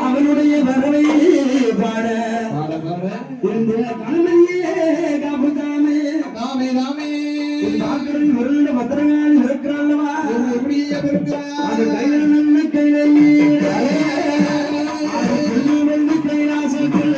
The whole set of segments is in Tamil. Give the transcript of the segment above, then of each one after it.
அவனுடைய வரவை பாட பத்திரங்கள் இருக்கிறான் அது கையில் நல்ல கையில் கைலாசத்தில்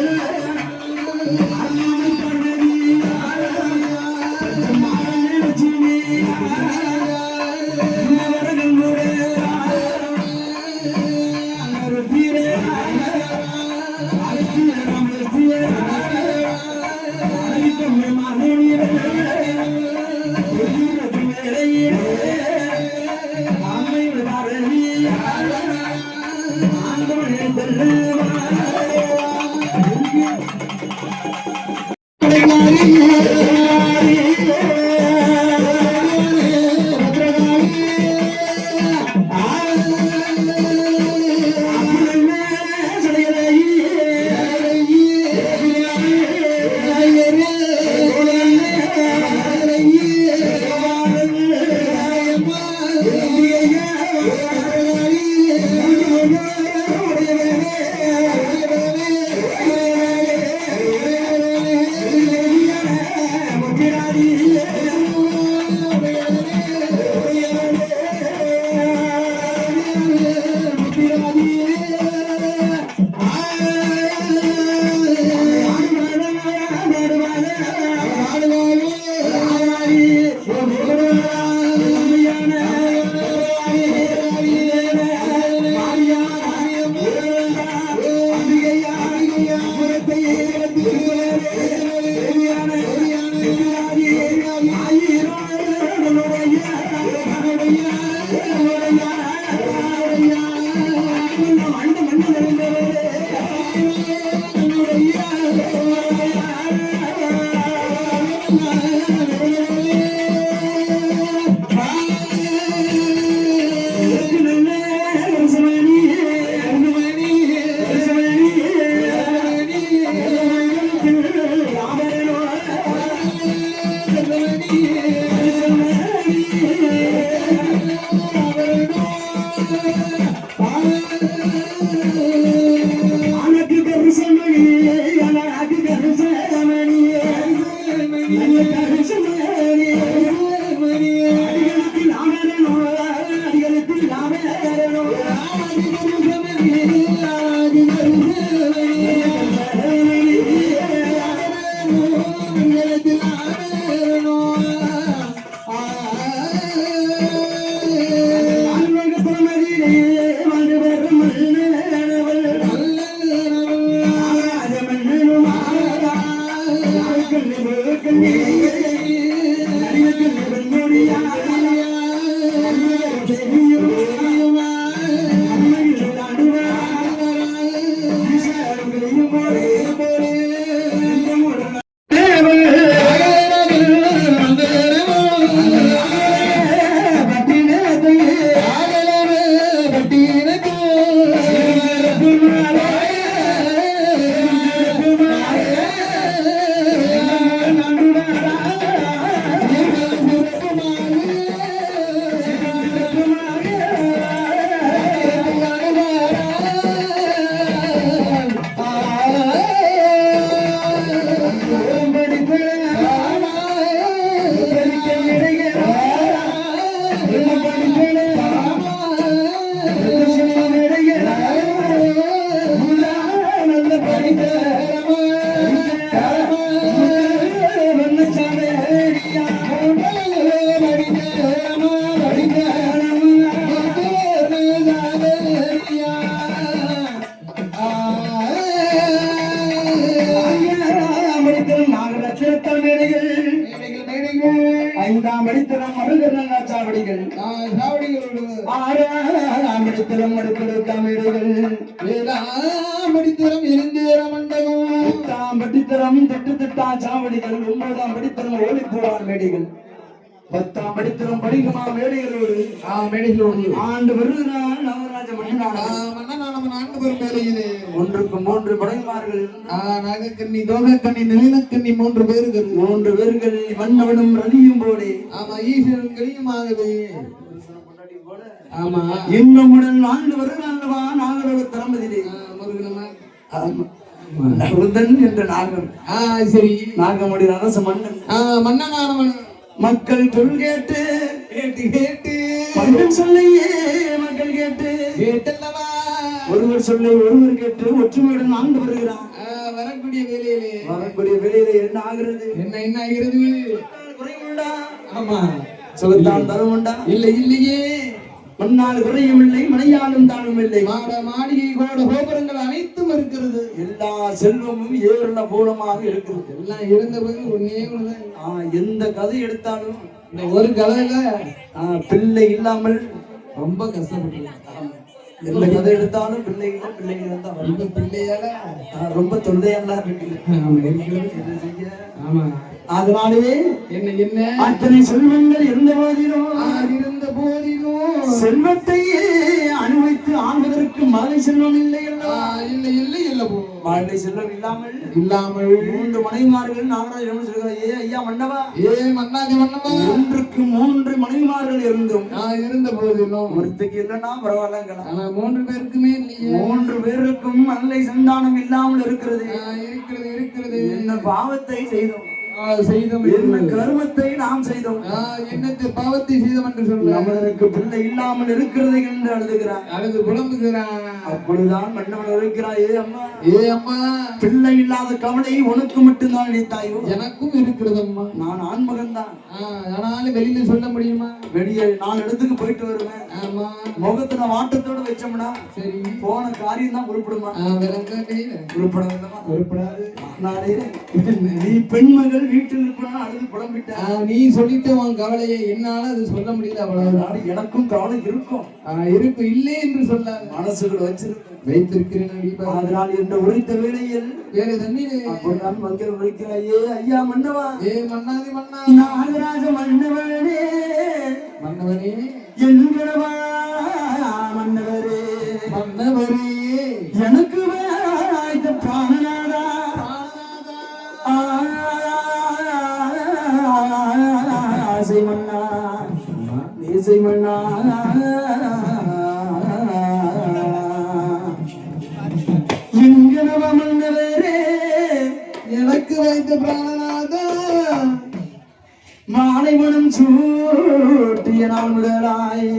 ஐந்தாம் அடித்தளம் மருதநாள் சாவடிகள் ஆறாம் அடித்தளம் அடுக்கெடுக்காம் வீடுகள் ஏழாம் அடித்தளம் இருந்தேற மண்டபம் எட்டாம் அடித்தளம் திட்டு திட்டா சாவடிகள் ஒன்பதாம் அடித்தளம் ஓடிப்போவார் மேடைகள் பத்தாம் அடித்தளம் படிக்குமா மேடைகளோடு மேடைகளோடு ஆண்டு வருகிறான் நவராஜ ஒன்றுக்கு மூன்று படைமார்கள் நாகக்கண்ணி தோகக்கண்ணி நளினக்கண்ணி மூன்று பேர்கள் வண்ணவனும் ரதியும் போடே ஆமா ஈஸ்வரன் கலியுமாகுது. ஆமா இன்பமுடன் வாழ்ந்து வருகிறான்வா நாகலோக திறமதிலே முருகனமா முருகன் என்ற நாகம். சரி நாகமுடி அரச மன்னன் மன்னனானவன் மக்கள் சொல் கேட்டு கேட்டு கேட்டு மன்னன் சொல்லையே மக்கள் கேட்டு கேட்டல்லவா ஒருவர் சொல்லை ஒருவர் கேட்டு ஒற்றுமையுடன் ஆண்டு வருகிறான். வரக்கூடிய வேலையிலே என்ன ஆகிறது? என்ன ஆகிறது? குறைவுண்டா? ஆமா சுகத்தான் தருமுண்டா? இல்லை இல்லையே. மண்ணால் குறையும் இல்லை, மனையாலும் தானும் இல்லை. மாளிகை கோபுரங்கள் அனைத்தும் இருக்கிறது. எல்லா செல்வமும் ஏறுள்ள பூலமாக இருக்கிறது. எல்லாம் இருந்த போது ஒன்னே ஒண்ணுதான். எந்த கதை எடுத்தாலும் இந்த ஒரு கதையில பிள்ளை இல்லாமல் ரொம்ப கஷ்டப்பட்டு. எந்த கதை எடுத்தாலும் பிள்ளைகள் தான் பிள்ளையால ரொம்ப தொல்லையெல்லாம் இருக்கு. ஆமா அதனாலே என்ன அத்தனை செல்வங்கள் இருந்த போதிலும் செல்வத்தையே அனுபவித்து ஆள்வதற்கு மழை செல்வம் இல்லை. மழை செல்வம் இல்லாமல் 3 மனைவிமார்கள் நாகராஜன் சொல்கிறார். ஐயா மன்னவா, மன்னாதி மன்னவா, 3க்கு 3 மனைவிமார்கள் இருந்தும் இருந்த போதிலும் ஒருத்துக்கு இல்லைன்னா பரவாயில்ல. 3 பேருக்குமே இல்லையே. 3 பேருக்கும் நல்லை சந்தானம் இல்லாமல் இருக்கிறது. என்ன பாவத்தை செய்தோம் என்ன கர்மத்தை நாம் செய்தோம். என்னத்தை பாவத்தை செய்தோம் என்று சொல்ல நம்மளுக்கு பிள்ளை இல்லாமல் இருக்கிறது என்று அழுதுகிறான், அழுது புலம்புகிறான். அப்பொழுதுதான் மன்னவன் இருக்கிறான். அம்மா பிள்ளை இல்லாத கவலை உனக்கு மட்டும்தான் நினைத்தாயோ? எனக்கும் இருக்கிறது அம்மா. நான் ஆண்மகன் தான். ஆனாலும் வெளியில சொல்ல முடியுமா? வெளியே 4 இடத்துக்கு போயிட்டு வருவேன். ஆமா முகத்துல வாட்டத்தோட வச்சோம்னா சரி போன காரியம் தான் உருப்படுமா? உருப்படாது. நீ பெண்மகள் வீட்டில் இருப்பா அழுது புலம்பிட்ட. நீ சொல்லிட்டு உன் கவலையை என்னால அது சொல்ல முடியல. அவ்வளவுதான். எனக்கும் கவலை இருக்கும் இருக்கும் இல்லை என்று சொல்ல மனசுக்குள்ள வைத்திருக்கிறேன். அதனால் என்று உரைத்த வேளையில் வேற தண்ணி அப்பொழுதுதான் மக்கள் உரைக்கிறாயே. ஐயா மன்னவா, மன்னாதி மன்னா, நாகராஜ மன்னவனே, மன்னவனே என்கிறவா மன்னவரே, மன்னவரே எனக்கு வாய்த்த பிராணநாதா, ஆசை மன்னா, நேசை மன்னா, என்கிறவா மன்னவரே, எனக்கு வைத்த பிராணநாதா, மாலை மனம் சூட்டிய நாள் முதலாய்